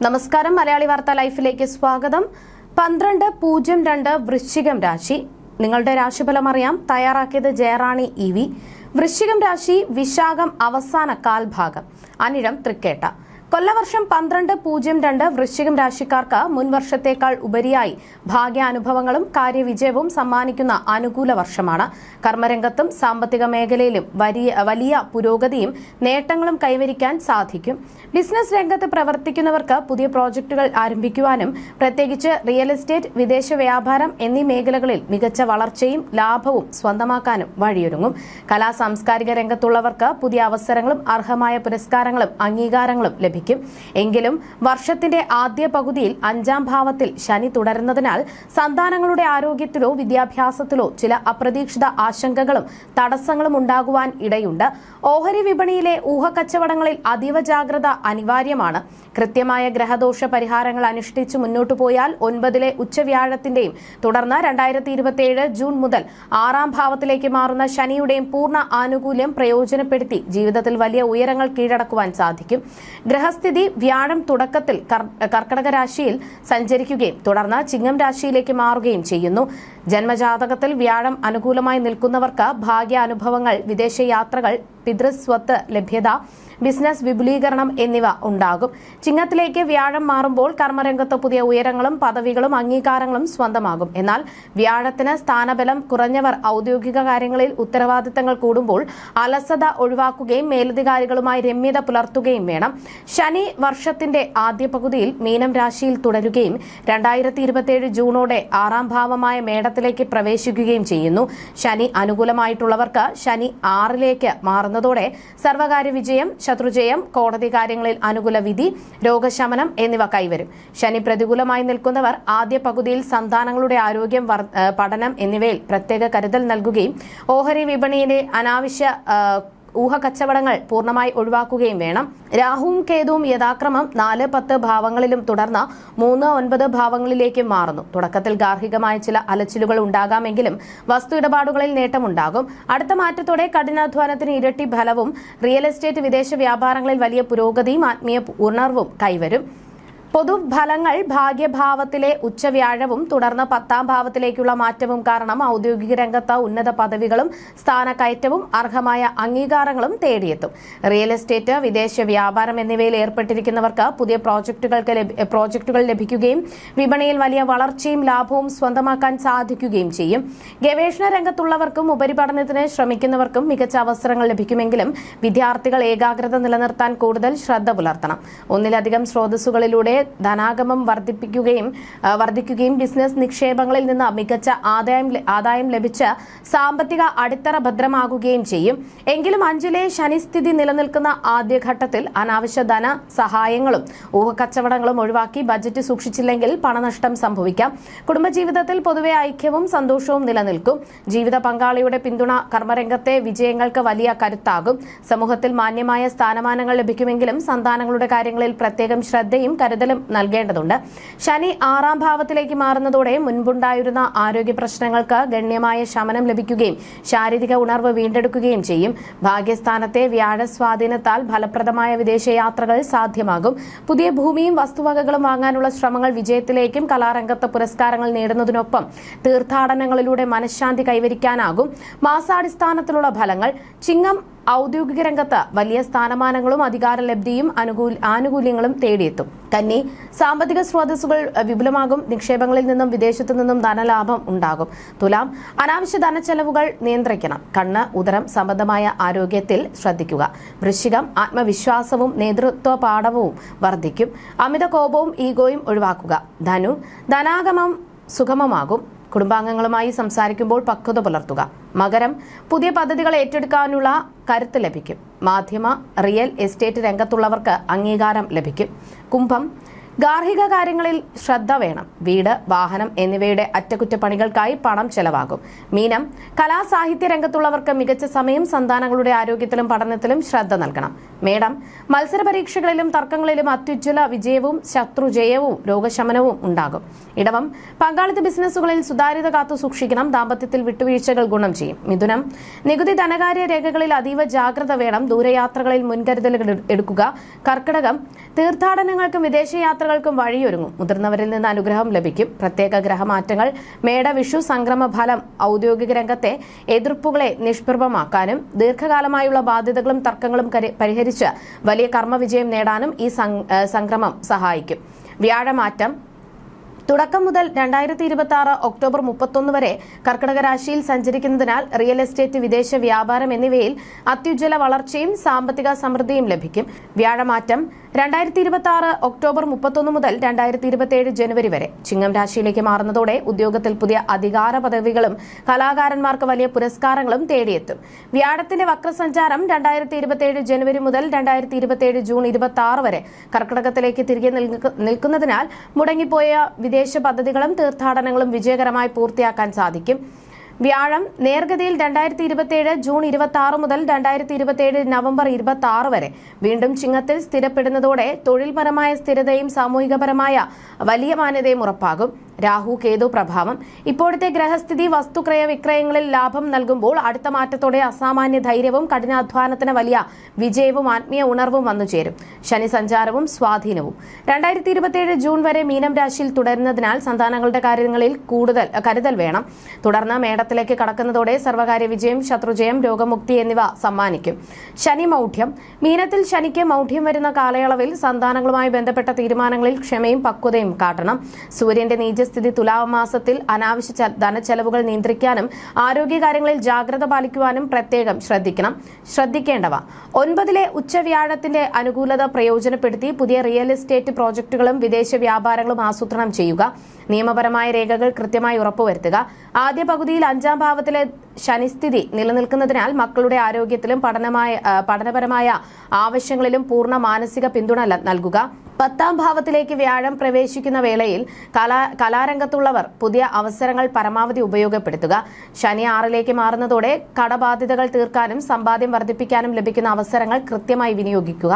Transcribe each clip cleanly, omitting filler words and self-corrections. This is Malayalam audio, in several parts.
നമസ്കാരം. മലയാളി വാർത്താ ലൈഫിലേക്ക് സ്വാഗതം. 12-02 വൃശ്ചികം രാശി. നിങ്ങളുടെ രാശിഫലം അറിയാം. തയ്യാറാക്കിയത് ജയറാണി EV. വൃശ്ചികം രാശി വിശാഖം അവസാന കാൽഭാഗം, അനിഴം തൃക്കേട്ട. കൊല്ലവർഷം 12-02 വൃശ്ചികം രാശിക്കാർക്ക് മുൻവർഷത്തേക്കാൾ ഉപരിയായി ഭാഗ്യാനുഭവങ്ങളും കാര്യവിജയവും സമ്മാനിക്കുന്ന അനുകൂല വർഷമാണ്. കർമ്മരംഗത്തും സാമ്പത്തിക മേഖലയിലും വലിയ പുരോഗതിയും നേട്ടങ്ങളും കൈവരിക്കാൻ സാധിക്കും. ബിസിനസ് രംഗത്ത് പ്രവർത്തിക്കുന്നവർക്ക് പുതിയ പ്രോജക്ടുകൾ ആരംഭിക്കുവാനും പ്രത്യേകിച്ച് റിയൽ എസ്റ്റേറ്റ്, വിദേശ വ്യാപാരം എന്നീ മേഖലകളിൽ മികച്ച വളർച്ചയും ലാഭവും സ്വന്തമാക്കാനും വഴിയൊരുങ്ങും. കലാ സാംസ്കാരിക രംഗത്തുള്ളവർക്ക് പുതിയ അവസരങ്ങളും അർഹമായ പുരസ്കാരങ്ങളും അംഗീകാരങ്ങളും ലഭിക്കും. എങ്കിലും വർഷത്തിന്റെ ആദ്യ പകുതിയിൽ 5ാം ഭാവത്തിൽ ശനി തുടരുന്നതിനാൽ സന്താനങ്ങളുടെ ആരോഗ്യത്തിലോ വിദ്യാഭ്യാസത്തിലോ ചില അപ്രതീക്ഷിത ആശങ്കകളും തടസ്സങ്ങളും ഉണ്ടാകുവാൻ ഇടയുണ്ട്. ഓഹരി വിപണിയിലെ ഊഹക്കച്ചവടങ്ങളിൽ അതീവ ജാഗ്രത അനിവാര്യമാണ്. കൃത്യമായ ഗ്രഹദോഷ പരിഹാരങ്ങൾ അനുഷ്ഠിച്ച് മുന്നോട്ടു പോയാൽ 9ലെ ഉച്ചവ്യാഴത്തിന്റെയും തുടർന്ന് 2027 ജൂൺ മുതൽ 6ാം ഭാവത്തിലേക്ക് മാറുന്ന ശനിയുടെയും പൂർണ്ണ ആനുകൂല്യം പ്രയോജനപ്പെടുത്തി ജീവിതത്തിൽ വലിയ ഉയരങ്ങൾ കീഴടക്കുവാൻ സാധിക്കും. ഗ്രഹസ്ഥിതി വ്യാഴം തുടക്കത്തിൽ കർക്കടക രാശിയിൽ സഞ്ചരിക്കുകയും തുടർന്ന് ചിങ്ങം രാശിയിലേക്ക് മാറുകയും ചെയ്യുന്നു. ജന്മജാതകത്തിൽ വ്യാഴം അനുകൂലമായി നിൽക്കുന്നവർക്ക് ഭാഗ്യാനുഭവങ്ങൾ, വിദേശ യാത്രകൾ, പിതൃസ്വത്ത് ലഭ്യത, ബിസിനസ് വിപുലീകരണം എന്നിവ ഉണ്ടാകും. ചിങ്ങത്തിലേക്ക് വ്യാഴം മാറുമ്പോൾ കർമ്മരംഗത്ത് പുതിയ ഉയരങ്ങളും പദവികളും അംഗീകാരങ്ങളും സ്വന്തമാകും. എന്നാൽ വ്യാഴത്തിന് സ്ഥാനബലം കുറഞ്ഞവർ ഔദ്യോഗിക കാര്യങ്ങളിൽ ഉത്തരവാദിത്തങ്ങൾ കൂടുമ്പോൾ അലസത ഒഴിവാക്കുകയും മേലധികാരികളുമായി രമ്യത പുലർത്തുകയും വേണം. ശനി വർഷത്തിന്റെ ആദ്യ പകുതിയിൽ മീനം രാശിയിൽ തുടരുകയും 2027 ജൂണോടെ 6ാം ഭാവമായ മേടത്തിലേക്ക് പ്രവേശിക്കുകയും ചെയ്യുന്നു. ശനി അനുകൂലമായിട്ടുള്ളവർക്ക് ശനി 6ലേക്ക് മാറുന്നതോടെ സർവകാര്യ വിജയം, ശത്രുജയം, കോടതി കാര്യങ്ങളിൽ അനുകൂല വിധി, രോഗശമനം എന്നിവ കൈവരും. ശനി പ്രതികൂലമായി നിൽക്കുന്നവർ ആദ്യ പകുതിയിൽ സന്താനങ്ങളുടെ ആരോഗ്യം, പഠനം എന്നിവയിൽ പ്രത്യേക കരുതൽ നൽകുകയും ഓഹരി വിപണിയിലെ അനാവശ്യ ഊഹക്കച്ചവടങ്ങൾ പൂർണ്ണമായി ഒഴിവാക്കുകയും വേണം. രാഹുവും കേതുവും യഥാക്രമം 4-10 ഭാവങ്ങളിലും തുടർന്ന് 3-9 ഭാവങ്ങളിലേക്കും മാറുന്നു. തുടക്കത്തിൽ ഗാർഹികമായ ചില അലച്ചിലുകൾ ഉണ്ടാകാമെങ്കിലും വസ്തു ഇടപാടുകളിൽ നേട്ടമുണ്ടാകും. അടുത്ത മാറ്റത്തോടെ കഠിനാധ്വാനത്തിന് ഇരട്ടി ഫലവും റിയൽ എസ്റ്റേറ്റ്, വിദേശ വ്യാപാരങ്ങളിൽ വലിയ പുരോഗതിയും ആത്മീയ ഉണർവും കൈവരും. പൊതുഫലങ്ങൾ ഭാഗ്യഭാവത്തിലെ ഉച്ചവ്യാഴവും തുടർന്ന് 10ാം ഭാവത്തിലേക്കുള്ള മാറ്റവും കാരണം ഔദ്യോഗിക രംഗത്ത് ഉന്നത പദവികളും സ്ഥാനക്കയറ്റവും അർഹമായ അംഗീകാരങ്ങളും തേടിയെത്തും. റിയൽ എസ്റ്റേറ്റ്, വിദേശ വ്യാപാരം എന്നിവയിൽ ഏർപ്പെട്ടിരിക്കുന്നവർക്ക് പുതിയ പ്രോജക്ടുകൾ ലഭിക്കുകയും വിപണിയിൽ വലിയ വളർച്ചയും ലാഭവും സ്വന്തമാക്കാൻ സാധിക്കുകയും ചെയ്യും. ഗവേഷണ രംഗത്തുള്ളവർക്കും ഉപരിപഠനത്തിന് ശ്രമിക്കുന്നവർക്കും മികച്ച അവസരങ്ങൾ ലഭിക്കുമെങ്കിലും വിദ്യാർത്ഥികൾ ഏകാഗ്രത നിലനിർത്താൻ കൂടുതൽ ശ്രദ്ധ പുലർത്തണം. ഒന്നിലധികം സ്രോതസ്സുകളിലൂടെ ധനാഗമം വർദ്ധിക്കുകയും ബിസിനസ് നിക്ഷേപങ്ങളിൽ നിന്ന് മികച്ച ആദായം ലഭിച്ച് സാമ്പത്തിക അടിത്തറ ഭദ്രമാകുകയും ചെയ്യും. എങ്കിലും 5ലെ ശനിസ്ഥിതി നിലനിൽക്കുന്ന ആദ്യഘട്ടത്തിൽ അനാവശ്യ ധന സഹായങ്ങളും ഊഹക്കച്ചവടങ്ങളും ഒഴിവാക്കി ബജറ്റ് സൂക്ഷിച്ചില്ലെങ്കിൽ പണനഷ്ടം സംഭവിക്കാം. കുടുംബജീവിതത്തിൽ പൊതുവെ ഐക്യവും സന്തോഷവും നിലനിൽക്കും. ജീവിത പങ്കാളിയുടെ പിന്തുണ കർമ്മരംഗത്തെ വിജയങ്ങൾക്ക് വലിയ കരുത്താകും. സമൂഹത്തിൽ മാന്യമായ സ്ഥാനമാനങ്ങൾ ലഭിക്കുമെങ്കിലും സന്താനങ്ങളുടെ കാര്യങ്ങളിൽ പ്രത്യേകം ശ്രദ്ധയും കരുതലും നൽകേണ്ടതുണ്ട്. ശനി 6ാം ഭാവത്തിലേക്ക് മാറുന്നതോടെ മുൻപുണ്ടായിരുന്ന ആരോഗ്യ പ്രശ്നങ്ങൾക്ക് ഗണ്യമായ ശമനം ലഭിക്കുകയും ശാരീരിക ഉണർവ് വീണ്ടെടുക്കുകയും ചെയ്യും. ഭാഗ്യസ്ഥാനത്തെ വ്യാഴ സ്വാധീനത്താൽ ഫലപ്രദമായ വിദേശയാത്രകൾ സാധ്യമാകും. പുതിയ ഭൂമിയും വസ്തുവകകളും വാങ്ങാനുള്ള ശ്രമങ്ങൾ വിജയത്തിലേക്കും കലാരംഗത്ത് പുരസ്കാരങ്ങൾ നേടുന്നതിനൊപ്പം തീർത്ഥാടനങ്ങളിലൂടെ മനഃശാന്തി കൈവരിക്കാനാകും. മാസാടിസ്ഥാനത്തിലുള്ള ഫലങ്ങൾ. ചിങ്ങം ഔദ്യോഗിക രംഗത്ത് വലിയ സ്ഥാനമാനങ്ങളും അധികാരലബ്ധിയും ആനുകൂല്യങ്ങളും തേടിയെത്തും. കന്നി സാമ്പത്തിക സ്രോതസ്സുകൾ വിപുലമാകും. നിക്ഷേപങ്ങളിൽ നിന്നും വിദേശത്തു നിന്നും ധനലാഭം ഉണ്ടാകും. തുലാം അനാവശ്യ ധനച്ചെലവുകൾ നിയന്ത്രിക്കണം. കണ്ണ്, ഉദരം സംബന്ധമായ ആരോഗ്യത്തിൽ ശ്രദ്ധിക്കുക. വൃശ്ചികം ആത്മവിശ്വാസവും നേതൃത്വ പാഠവും വർദ്ധിക്കും. അമിത കോപവും ഈഗോയും ഒഴിവാക്കുക. ധനു ധനാഗമം സുഗമമാകും. കുടുംബാംഗങ്ങളുമായി സംസാരിക്കുമ്പോൾ പക്വത പുലർത്തുക. മകരം പുതിയ പദ്ധതികൾ ഏറ്റെടുക്കാനുള്ള കരുത്ത് ലഭിക്കും. മാധ്യമ, റിയൽ എസ്റ്റേറ്റ് രംഗത്തുള്ളവർക്ക് അംഗീകാരം ലഭിക്കും. കുംഭം ഗാർഹിക കാര്യങ്ങളിൽ ശ്രദ്ധ വേണം. വീട്, വാഹനം എന്നിവയുടെ അറ്റകുറ്റപ്പണികൾക്കായി പണം ചെലവാകും. മീനം കലാസാഹിത്യ രംഗത്തുള്ളവർക്ക് മികച്ച സമയം. സന്താനങ്ങളുടെ ആരോഗ്യത്തിലും പഠനത്തിലും ശ്രദ്ധ നൽകണം. മേടം മത്സര പരീക്ഷകളിലും തർക്കങ്ങളിലും അത്യുജ്വല വിജയവും ശത്രുജയവും രോഗശമനവും ഉണ്ടാകും. ഇടവം പങ്കാളിത്ത ബിസിനസ്സുകളിൽ സുതാര്യത കാത്തു സൂക്ഷിക്കണം. ദാമ്പത്യത്തിൽ വിട്ടുവീഴ്ചകൾ ഗുണം ചെയ്യും. മിഥുനം നികുതി, ധനകാര്യ രേഖകളിൽ അതീവ ജാഗ്രത വേണം. ദൂരയാത്രകളിൽ മുൻകരുതലുകൾ എടുക്കുക. കർക്കിടകം തീർത്ഥാടനങ്ങൾക്കും വിദേശയാത്രകൾക്കും വഴിയൊരുങ്ങും. മുതിർന്നവരിൽ നിന്ന് അനുഗ്രഹം ലഭിക്കും. പ്രത്യേക ഗ്രഹമാറ്റങ്ങൾ മേട വിഷു സംക്രമ ഫലം ഔദ്യോഗിക രംഗത്തെ എതിർപ്പുകളെ നിഷ്പ്രഭമാക്കാനും ദീർഘകാലമായുള്ള ബാധ്യതകളും തർക്കങ്ങളും പരിഹരിച്ച് വലിയ കർമ്മവിജയം നേടാനും ഈ സംക്രമം സഹായിക്കും. വ്യാഴമാറ്റം തുടക്കം മുതൽ 2026 ഒക്ടോബർ 31 വരെ കർക്കിടക രാശിയിൽ സഞ്ചരിക്കുന്നതിനാൽ റിയൽ എസ്റ്റേറ്റ്, വിദേശ വ്യാപാരം എന്നിവയിൽ അത്യുജ്വല വളർച്ചയും സാമ്പത്തിക സമൃദ്ധിയും ലഭിക്കും. വ്യാഴമാറ്റം 2026 ഒക്ടോബർ 31 മുതൽ 2027 ജനുവരി വരെ ചിങ്ങം രാശിയിലേക്ക് മാറുന്നതോടെ ഉദ്യോഗത്തിൽ പുതിയ അധികാര പദവികളും കലാകാരന്മാർക്ക് വലിയ പുരസ്കാരങ്ങളും തേടിയെത്തും. വ്യാഴത്തിന്റെ വക്രസഞ്ചാരം 2027 ജനുവരി മുതൽ 2027 ജൂൺ 26 വരെ കർക്കിടകത്തിലേക്ക് തിരികെ നിൽക്കുന്നതിനാൽ മുടങ്ങിപ്പോയ വിദേശ പദ്ധതികളും തീർത്ഥാടനങ്ങളും വിജയകരമായി പൂർത്തിയാക്കാൻ സാധിക്കും. വ്യാഴം നേർഗതിയിൽ 2027 ജൂൺ 26 മുതൽ 2027 നവംബർ 26 വരെ വീണ്ടും ചിങ്ങത്തിൽ സ്ഥിരപ്പെടുന്നതോടെ തൊഴിൽപരമായ സ്ഥിരതയും സാമൂഹികപരമായ വലിയ മാന്യതയും ഉറപ്പാകും. രാഹു കേതു പ്രഭാവം ഇപ്പോഴത്തെ ഗ്രഹസ്ഥിതി വസ്തുക്രയ വിക്രയങ്ങളിൽ ലാഭം നൽകുമ്പോൾ അടുത്ത മാറ്റത്തോടെ അസാമാന്യ ധൈര്യവും കഠിനാധ്വാനത്തിന് വലിയ വിജയവും ആത്മീയ ഉണർവും വന്നുചേരും. ശനി സഞ്ചാരവും സ്വാധീനവും 2027 ജൂൺ വരെ മീനം രാശിയിൽ തുടരുന്നതിനാൽ സന്താനങ്ങളുടെ കാര്യങ്ങളിൽ കൂടുതൽ കരുതൽ വേണം. തുടർന്ന് മേടത്തിലേക്ക് കടക്കുന്നതോടെ സർവകാര്യ വിജയം, ശത്രുജയം, രോഗമുക്തി എന്നിവ സമ്മാനിക്കും. ശനി മൗഢ്യം മീനത്തിൽ ശനിക്ക് മൗഢ്യം വരുന്ന കാലയളവിൽ സന്താനങ്ങളുമായി ബന്ധപ്പെട്ട തീരുമാനങ്ങളിൽ ക്ഷമയും പക്വതയും കാട്ടണം. സൂര്യന്റെ നീചസ്ഥിതി തുലാമാസത്തിൽ അനാവശ്യ ധനച്ചെലവുകൾ നിയന്ത്രിക്കാനും ആരോഗ്യകാര്യങ്ങളിൽ ജാഗ്രത പാലിക്കുവാനും പ്രത്യേകം ശ്രദ്ധിക്കേണ്ടവ 9-ലെ ഉച്ചവ്യാഴത്തിന്റെ അനുകൂലത പ്രയോജനപ്പെടുത്തി പുതിയ റിയൽ എസ്റ്റേറ്റ് പ്രോജക്ടുകളും വിദേശ വ്യാപാരങ്ങളും ആസൂത്രണം ചെയ്യുക. നിയമപരമായ രേഖകൾ കൃത്യമായി ഉറപ്പുവരുത്തുക. ആദ്യ പകുതിയിൽ 5-ാം ഭാവത്തിലെ ശനിസ്ഥിതി നിലനിൽക്കുന്നതിനാൽ മക്കളുടെ ആരോഗ്യത്തിലും പഠനപരമായ ആവശ്യങ്ങളിലും പൂർണ്ണ മാനസിക പിന്തുണ നൽകുക. 10-ാം ഭാവത്തിലേക്ക് വ്യാഴം പ്രവേശിക്കുന്ന വേളയിൽ കലാരംഗത്തുള്ളവർ പുതിയ അവസരങ്ങൾ പരമാവധി ഉപയോഗപ്പെടുത്തുക. ശനി 6-ലേക്ക് മാറുന്നതോടെ കടബാധ്യതകൾ തീർക്കാനും സമ്പാദ്യം വർദ്ധിപ്പിക്കാനും ലഭിക്കുന്ന അവസരങ്ങൾ കൃത്യമായി വിനിയോഗിക്കുക.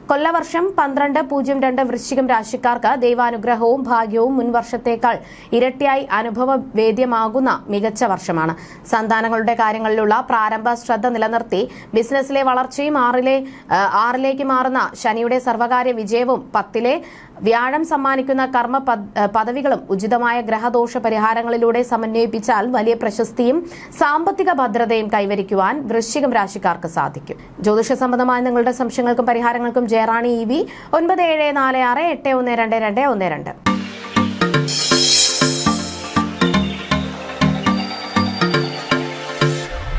കൊല്ലവർഷം 1202 വൃശ്ചികം രാശിക്കാർക്ക് ദൈവാനുഗ്രഹവും ഭാഗ്യവും മുൻവർഷത്തേക്കാൾ ഇരട്ടിയായി അനുഭവവേദ്യമാകുന്ന മികച്ച വർഷമാണ്. സന്താനങ്ങളുടെ കാര്യങ്ങളിലുള്ള പ്രാരംഭ ശ്രദ്ധ നിലനിർത്തി ബിസിനസ്സിലെ വളർച്ചയും 6-ലേക്ക് മാറുന്ന ശനിയുടെ സർവകാര്യ വിജയവും 10-ലെ വ്യാഴം സമ്മാനിക്കുന്ന കർമ്മ പദവികളും ഉചിതമായ ഗ്രഹദോഷ പരിഹാരങ്ങളിലൂടെ സമന്വയിപ്പിച്ചാൽ വലിയ പ്രശസ്തിയും സാമ്പത്തിക ഭദ്രതയും കൈവരിക്കുവാൻ വൃശ്ചികം രാശിക്കാർക്ക് സാധിക്കും. ജ്യോതിഷ സംബന്ധമായ നിങ്ങളുടെ സംശയങ്ങൾക്കും പരിഹാരങ്ങൾക്കും ജയറാണി EV 9746812212